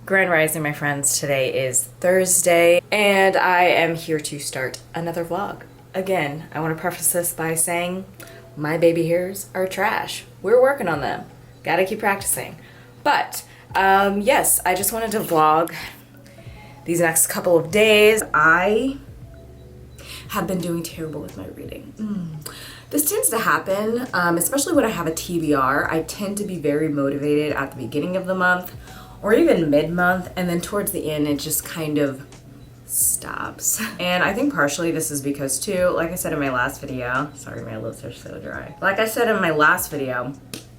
Grand Rising, my friends. Today is Thursday, and I am here to start another vlog. Again, I want to preface this by saying my baby hairs are trash. We're working on them. Gotta keep practicing. But, yes, I just wanted to vlog these next couple of days. I have been doing terrible with my reading. This tends to happen, especially when I have a TBR. I tend to be very motivated at the beginning of the month, or even mid-month, and then towards the end it just kind of stops. And I think partially this is because too, like I said in my last video, sorry my lips are so dry. Like I said in my last video,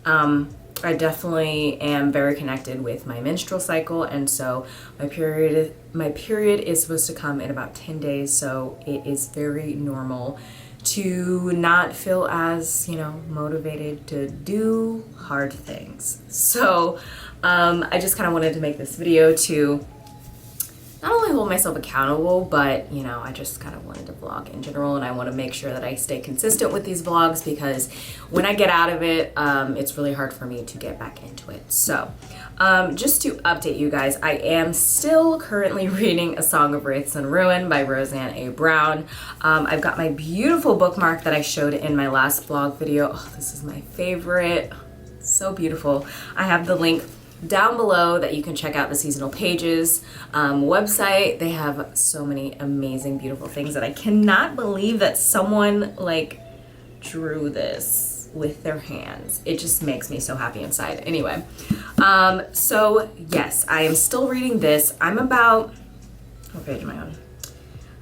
I definitely am very connected with my menstrual cycle, and so my period is supposed to come in about 10 days, so it is very normal to not feel as, motivated to do hard things. So I just kind of wanted to make this video to not only hold myself accountable, but I just kind of wanted to vlog in general, and I want to make sure that I stay consistent with these vlogs because when I get out of it, it's really hard for me to get back into it. So just to update you guys, I am still currently reading A Song of Wraiths and Ruin by Roseanne A. Brown. I've got my beautiful bookmark that I showed in my last vlog video. Oh, this is my favorite. So beautiful. I have the link down below that you can check out the seasonal pages website. They have so many amazing, beautiful things that I cannot believe that someone drew this with their hands. It just makes me so happy inside. Anyway, so yes, I am still reading this. I'm about, what page am I on?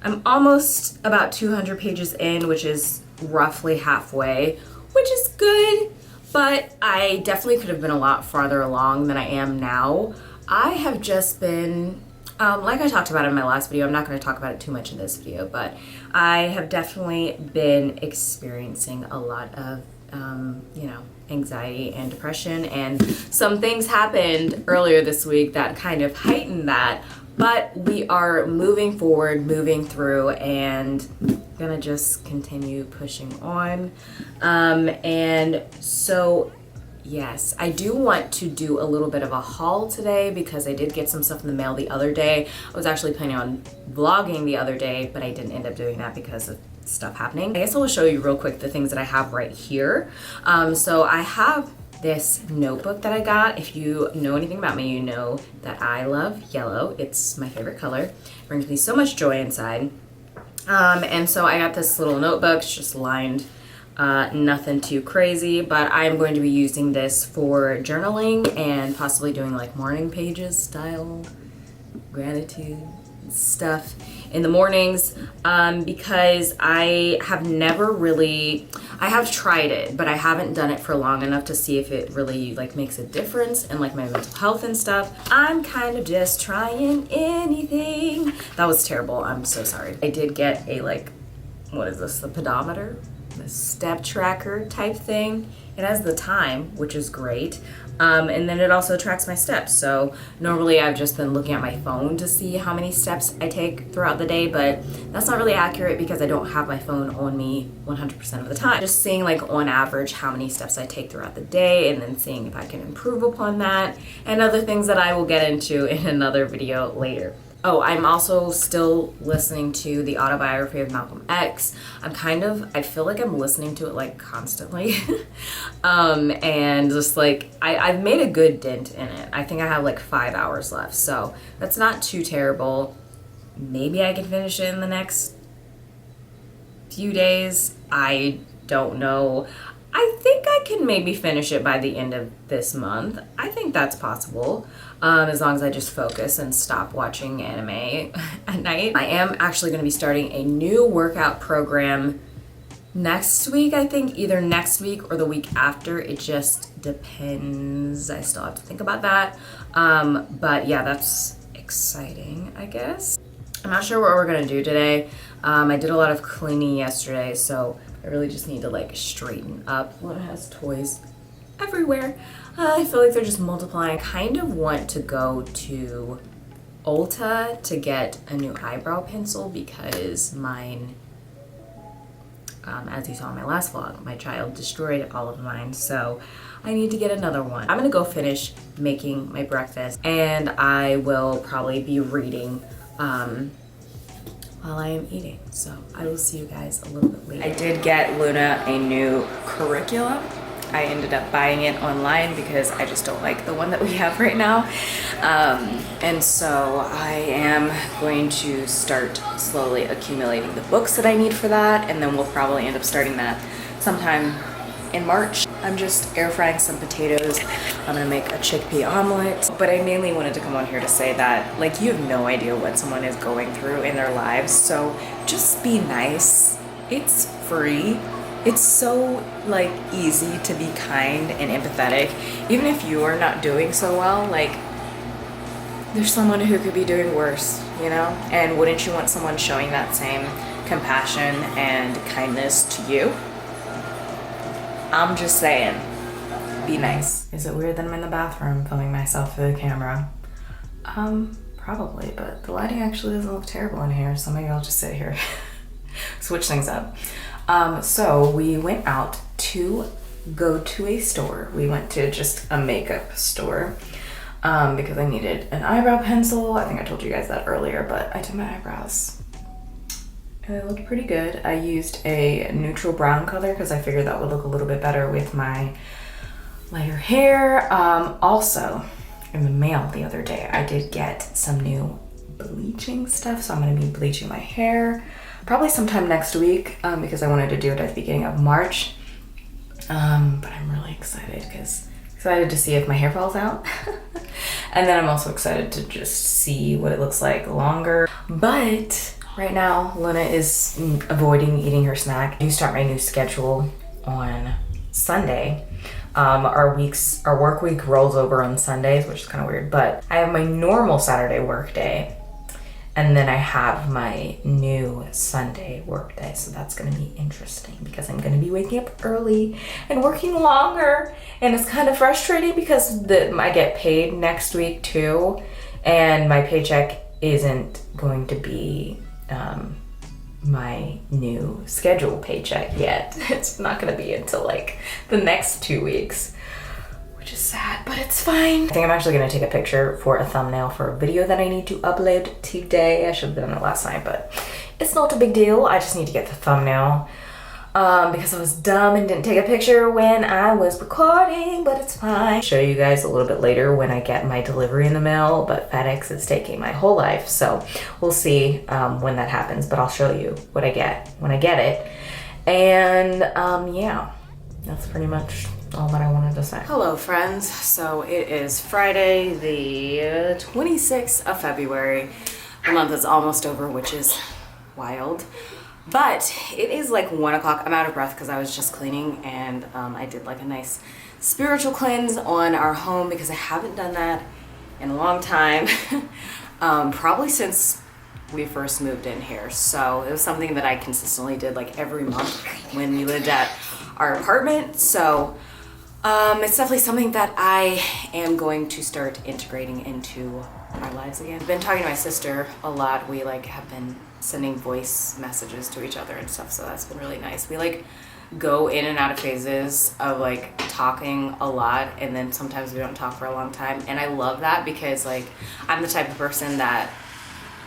I'm almost about 200 pages in, which is roughly halfway, which is good. But I definitely could have been a lot farther along than I am now. I have just been, like I talked about in my last video, I'm not going to talk about it too much in this video, but I have definitely been experiencing a lot of, anxiety and depression. And some things happened earlier this week that kind of heightened that. But we are moving forward, moving through, and gonna just continue pushing on. And so, yes, I do want to do a little bit of a haul today because I did get some stuff in the mail the other day. I was actually planning on vlogging the other day, but I didn't end up doing that because of stuff happening. I guess I'll show you real quick the things that I have right here. So I have this notebook that I got. If you know anything about me, you know that I love yellow. It's my favorite color. It brings me so much joy inside. And so I got this little notebook. It's just lined, nothing too crazy, but I'm going to be using this for journaling and possibly doing morning pages style gratitude stuff in the mornings, because I have have tried it, but I haven't done it for long enough to see if it really makes a difference in my mental health and stuff. I'm kind of just trying anything. That was terrible. I'm so sorry. I did get a what is this, the pedometer? The step tracker type thing. It has the time, which is great. And then it also tracks my steps. So normally I've just been looking at my phone to see how many steps I take throughout the day, but that's not really accurate because I don't have my phone on me 100% of the time. Just seeing on average how many steps I take throughout the day, and then seeing if I can improve upon that, and other things that I will get into in another video later. Oh, I'm also still listening to the autobiography of Malcolm X. I feel like I'm listening to it constantly. And just I've made a good dent in it. I think I have 5 hours left, so that's not too terrible. Maybe I can finish it in the next few days. I don't know. I think I can maybe finish it by the end of this month. I think that's possible, as long as I just focus and stop watching anime at night. I am actually going to be starting a new workout program next week, I think, either next week or the week after. It just depends. I still have to think about that. But yeah, that's exciting, I guess. I'm not sure what we're going to do today. I did a lot of cleaning yesterday, so I really just need to straighten up. Luna has toys everywhere. I feel like they're just multiplying. I kind of want to go to Ulta to get a new eyebrow pencil because mine As you saw in my last vlog, my child destroyed all of mine, so I need to get another one. I'm gonna go finish making my breakfast, and I will probably be reading while I am eating. So I will see you guys a little bit later. I did get Luna a new curriculum. I ended up buying it online because I just don't like the one that we have right now. And so I am going to start slowly accumulating the books that I need for that, and then we'll probably end up starting that sometime in March. I'm just air frying some potatoes. I'm gonna make a chickpea omelet. But I mainly wanted to come on here to say that, like, you have no idea what someone is going through in their lives, so just be nice. It's free. It's so, like, easy to be kind and empathetic. Even if you are not doing so well, like, there's someone who could be doing worse, you know? And wouldn't you want someone showing that same compassion and kindness to you? I'm just saying, be nice. Is it weird that I'm in the bathroom filming myself through the camera? Probably, but the lighting actually doesn't look terrible in here, so maybe I'll just sit here. Switch things up. So we went out to go to a store. We went to just a makeup store because I needed an eyebrow pencil. I think I told you guys that earlier, but I did my eyebrows. It looked pretty good. I used a neutral brown color because I figured that would look a little bit better with my lighter hair. Also, in the mail the other day, I did get some new bleaching stuff, so I'm going to be bleaching my hair probably sometime next week because I wanted to do it at the beginning of March. But I'm really excited because excited to see if my hair falls out. And then I'm also excited to just see what it looks like longer. But right now, Luna is avoiding eating her snack. I do start my new schedule on Sunday. Our work week rolls over on Sundays, which is kind of weird, but I have my normal Saturday work day, and then I have my new Sunday work day. So that's gonna be interesting because I'm gonna be waking up early and working longer, and it's kind of frustrating because I get paid next week too, and my paycheck isn't going to be my new schedule paycheck yet. It's not gonna be until like the next 2 weeks, which is sad, but it's fine. I think I'm actually gonna take a picture for a thumbnail for a video that I need to upload today. I should have done it last night, but it's not a big deal. I just need to get the thumbnail because I was dumb and didn't take a picture when I was recording, but it's fine. I'll show you guys a little bit later when I get my delivery in the mail, but FedEx is taking my whole life, so we'll see when that happens, but I'll show you what I get when I get it. And yeah, that's pretty much all that I wanted to say. Hello friends, so it is Friday the 26th of February. The month is almost over, which is wild. But it is like 1 o'clock. I'm out of breath because I was just cleaning, and I did like a nice spiritual cleanse on our home because I haven't done that in a long time. Probably since we first moved in here. So it was something that I consistently did like every month when we lived at our apartment. So it's definitely something that I am going to start integrating into our lives again. I've been talking to my sister a lot. We like have been sending voice messages to each other and stuff, so that's been really nice. We like go in and out of phases of like talking a lot, and then sometimes we don't talk for a long time, and I love that because like I'm the type of person that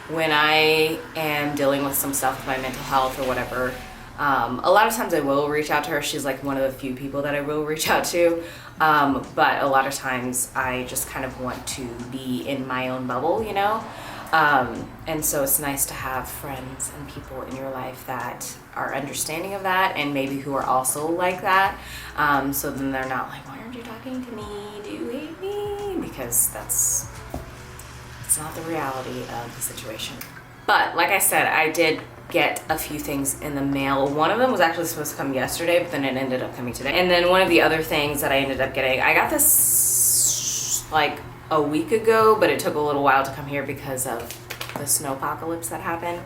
when I am dealing with some stuff with my mental health or whatever, a lot of times I will reach out to her. She's like one of the few people that I will reach out to, but a lot of times I just kind of want to be in my own bubble, you know? And so it's nice to have friends and people in your life that are understanding of that, and maybe who are also like that. So then they're not like, why aren't you talking to me? Do you hate me? Because it's not the reality of the situation. But like I said, I did get a few things in the mail. One of them was actually supposed to come yesterday, but then it ended up coming today. And then one of the other things that I ended up getting, I got this like a week ago, but it took a little while to come here because of the snowpocalypse that happened.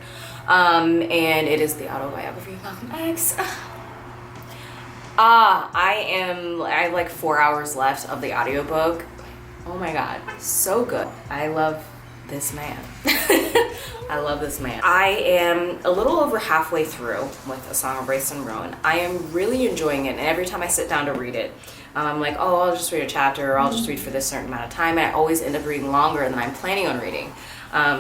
And it is the autobiography of Malcolm X. I have like 4 hours left of the audiobook. Oh my god, so good. I love this man. I love this man. I am a little over halfway through with A Song of Race and Ruin. I am really enjoying it, and every time I sit down to read it, I'm like, oh, I'll just read a chapter, or I'll just read for this certain amount of time, and I always end up reading longer than I'm planning on reading.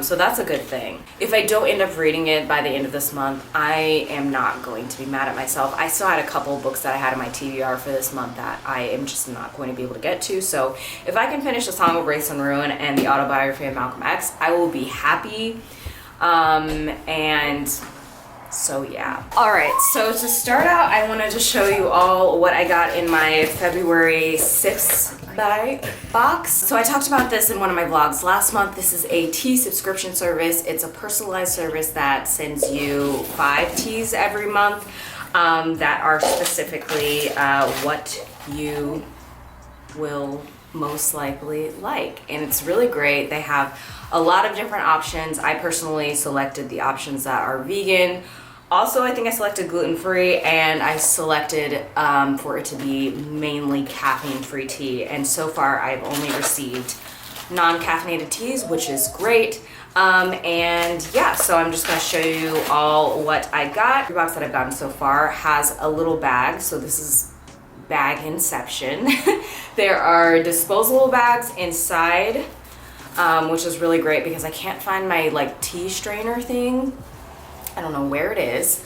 So that's a good thing. If I don't end up reading it by the end of this month, I am not going to be mad at myself. I still had a couple books that I had in my TBR for this month that I am just not going to be able to get to. So if I can finish A Song of Race and Ruin and the autobiography of Malcolm X, I will be happy. And so yeah. All right, so to start out, I wanted to show you all what I got in my February 6th box. So I talked about this in one of my vlogs last month. This is a tea subscription service. It's a personalized service that sends you 5 teas every month that are specifically what you will most likely like, and it's really great. They have a lot of different options. I personally selected the options that are vegan. Also, I think I selected gluten-free, and I selected for it to be mainly caffeine-free tea. And so far, I've only received non-caffeinated teas, which is great. And yeah, so I'm just gonna show you all what I got. The box that I've gotten so far has a little bag, so this is bag inception. There are disposable bags inside, which is really great because I can't find my like tea strainer thing. I don't know where it is.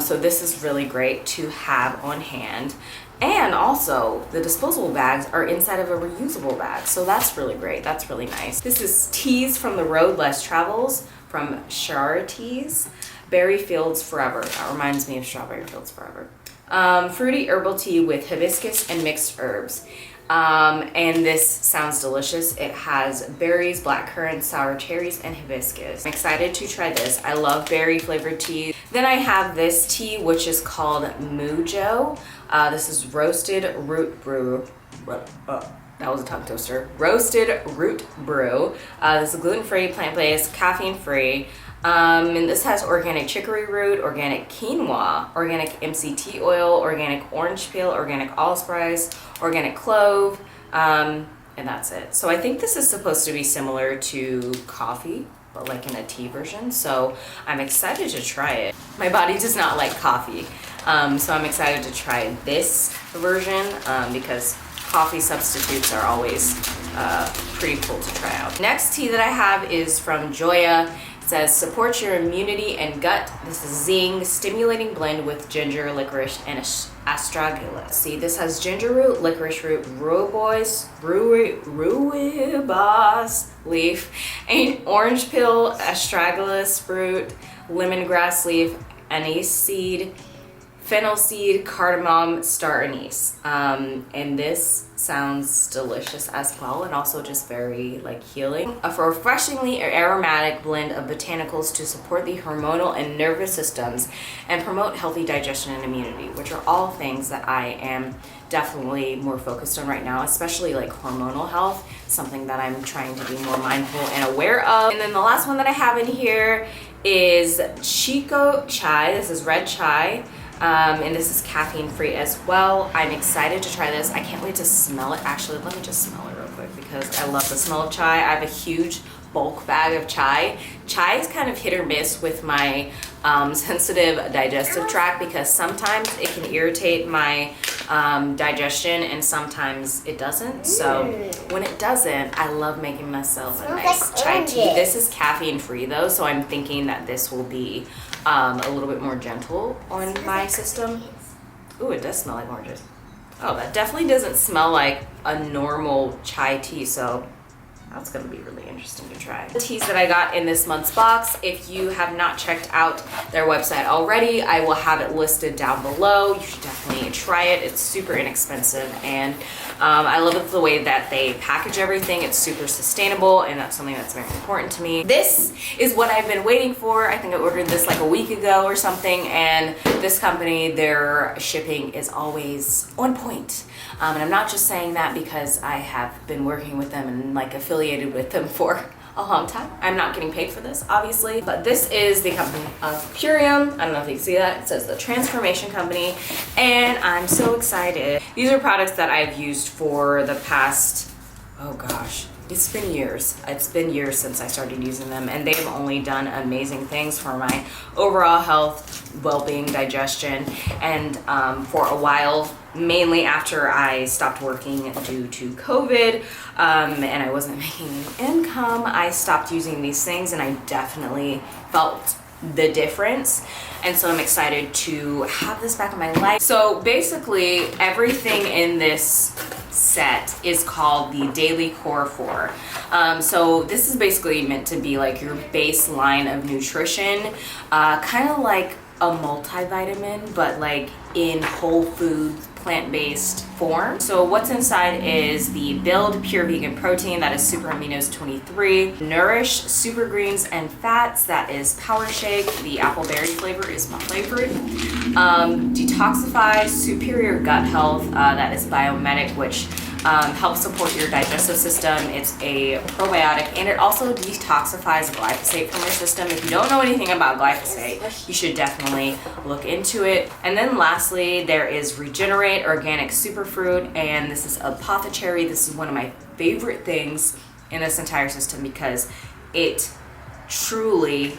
So this is really great to have on hand. And also the disposable bags are inside of a reusable bag. So that's really great. That's really nice. This is Teas from the Road Less Travels from Shara Teas. Berry Fields Forever. That reminds me of Strawberry Fields Forever. Fruity herbal tea with hibiscus and mixed herbs. And this sounds delicious. It has berries, black currants, sour cherries, and hibiscus. I'm excited to try this. I love berry flavored tea. Then I have this tea, which is called Mujo. This is roasted root brew. That was a tongue twister. Roasted root brew. This is gluten-free, plant-based, caffeine-free. And this has organic chicory root, organic quinoa, organic MCT oil, organic orange peel, organic allspice, organic clove, and that's it. So I think this is supposed to be similar to coffee, but like in a tea version. So I'm excited to try it. My body does not like coffee, so I'm excited to try this version because coffee substitutes are always pretty cool to try out. Next tea that I have is from Joya. Says support your immunity and gut. This is Zing stimulating blend with ginger, licorice, and astragalus. See, this has ginger root, licorice root, rooibos leaf, and orange peel, astragalus root, lemongrass leaf, anise seed, fennel seed, cardamom, star anise. And this sounds delicious as well, and also just very like healing. A refreshingly aromatic blend of botanicals to support the hormonal and nervous systems and promote healthy digestion and immunity, which are all things that I am definitely more focused on right now, especially like hormonal health, something that I'm trying to be more mindful and aware of. And then the last one that I have in here is Chico Chai. This is red chai. And this is caffeine free as well. I'm excited to try this. I can't wait to smell it. Actually, let me just smell it real quick because I love the smell of chai. I have a huge bulk bag of chai. Chai is kind of hit or miss with my sensitive digestive tract because sometimes it can irritate my digestion and sometimes it doesn't. So when it doesn't, I love making myself a nice chai tea. This is caffeine free though, so I'm thinking that this will be a little bit more gentle on my system. Ooh, it does smell like oranges. Oh, that definitely doesn't smell like a normal chai tea, so that's going to be really interesting to try. The teas that I got in this month's box, if you have not checked out their website already, I will have it listed down below. You should definitely try it. It's super inexpensive, and I love the way that they package everything. It's super sustainable, and that's something that's very important to me. This is what I've been waiting for. I think I ordered this like a week ago or something, and this company, their shipping is always on point. And I'm not just saying that because I have been working with them and like affiliated with them for a long time. I'm not getting paid for this, obviously, but this is the company of Purium. I don't know if you can see that. It says the Transformation Company, and I'm so excited. These are products that I've used for the past, oh gosh, It's been years. It's been years since I started using them, and they've only done amazing things for my overall health, well-being, digestion, and for a while, mainly after I stopped working due to COVID, and I wasn't making any income, I stopped using these things, and I definitely felt the difference. And so I'm excited to have this back in my life. So basically everything in this set is called the Daily Core 4. So this is basically meant to be like your baseline of nutrition, kind of like a multivitamin, but like in whole foods, plant-based form. So what's inside is the Build Pure Vegan Protein, that is Super Aminos 23. Nourish Super Greens and Fats, that is Power Shake. The apple berry flavor is my favorite. Detoxify Superior Gut Health, that is Biomedic, which helps support your digestive system. It's a probiotic, and it also detoxifies glyphosate from your system. If you don't know anything about glyphosate, you should definitely look into it. And then lastly, there is Regenerate Organic Superfruit, and this is Apothecary. This is one of my favorite things in this entire system because it truly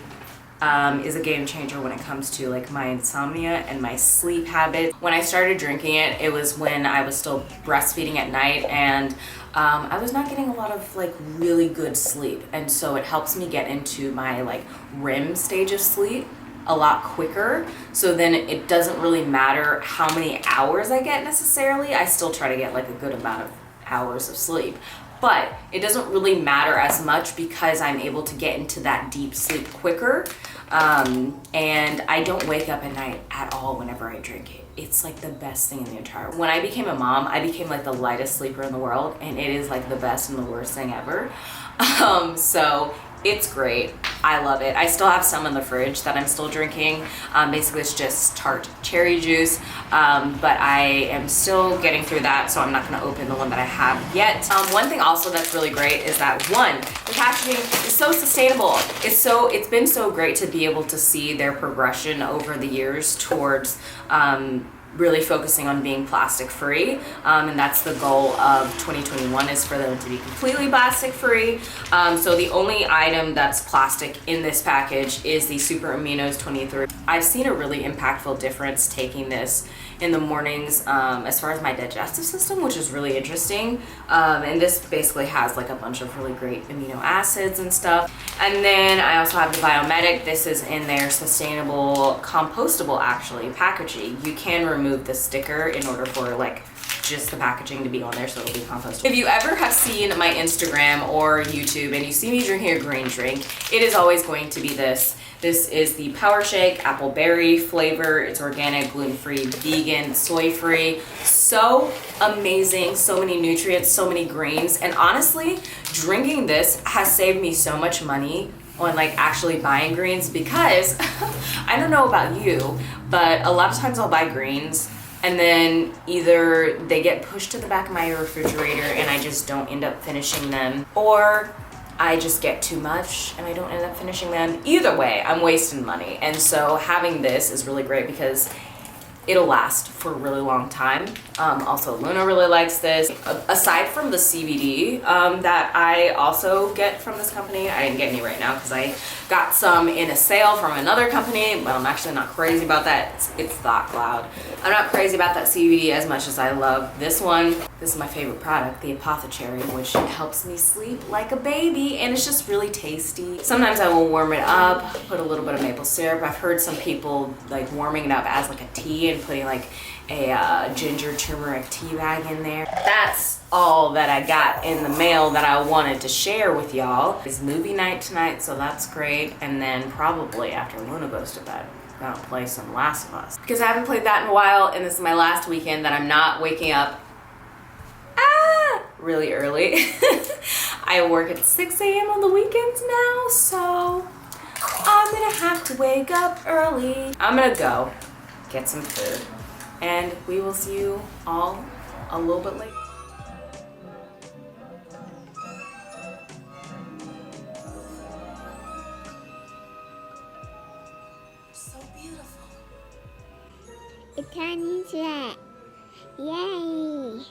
is a game changer when it comes to like my insomnia and my sleep habits. When I started drinking it, it was when I was still breastfeeding at night, and I was not getting a lot of like really good sleep, and so it helps me get into my like REM stage of sleep a lot quicker. So then it doesn't really matter how many hours I get necessarily. I still try to get like a good amount of hours of sleep, but it doesn't really matter as much because I'm able to get into that deep sleep quicker. And I don't wake up at night at all whenever I drink it. It's like the best thing in the entire world. When I became a mom, I became like the lightest sleeper in the world, and it is like the best and the worst thing ever. So it's great. I love it. I still have some in the fridge that I'm still drinking. Basically, it's just tart cherry juice, but I am still getting through that, so I'm not going to open the one that I have yet. One thing also that's really great is that the packaging is so sustainable. It's been so great to be able to see their progression over the years towards really focusing on being plastic free, and that's the goal of 2021, is for them to be completely plastic free. So the only item that's plastic in this package is the Super Aminos 23. I've seen a really impactful difference taking this in the mornings as far as my digestive system, which is really interesting. And this basically has like a bunch of really great amino acids and stuff. And then I also have the Biomedic. This is in their sustainable, compostable actually packaging. You can remove the sticker in order for like just the packaging to be on there, so it'll be compostable. If you ever have seen my Instagram or YouTube and you see me drinking a green drink, it is always going to be this. This is the Power Shake apple berry flavor. It's organic, gluten-free, vegan, soy-free. So amazing, so many nutrients, so many greens. And honestly, drinking this has saved me so much money on like actually buying greens, because I don't know about you, but a lot of times I'll buy greens and then either they get pushed to the back of my refrigerator and I just don't end up finishing them, or I just get too much and I don't end up finishing them. Either way, I'm wasting money. And so having this is really great because it'll last for a really long time. Also, Luna really likes this. Aside from the CBD that I also get from this company, I didn't get any right now because I got some in a sale from another company, but I'm actually not crazy about that. It's Thought Cloud. I'm not crazy about that CBD as much as I love this one. This is my favorite product, the Apothecary, which helps me sleep like a baby, and it's just really tasty. Sometimes I will warm it up, put a little bit of maple syrup. I've heard some people like warming it up as like a tea and putting like a ginger turmeric tea bag in there. That's all that I got in the mail that I wanted to share with y'all. It's movie night tonight, so that's great. And then probably after Luna goes to bed, I'm gonna play some Last of Us, because I haven't played that in a while, and this is my last weekend that I'm not waking up really early. I work at 6 a.m. on the weekends now, so I'm gonna have to wake up early. I'm gonna go get some food, and we will see you all a little bit later. So beautiful. It's tiny flat. Yay!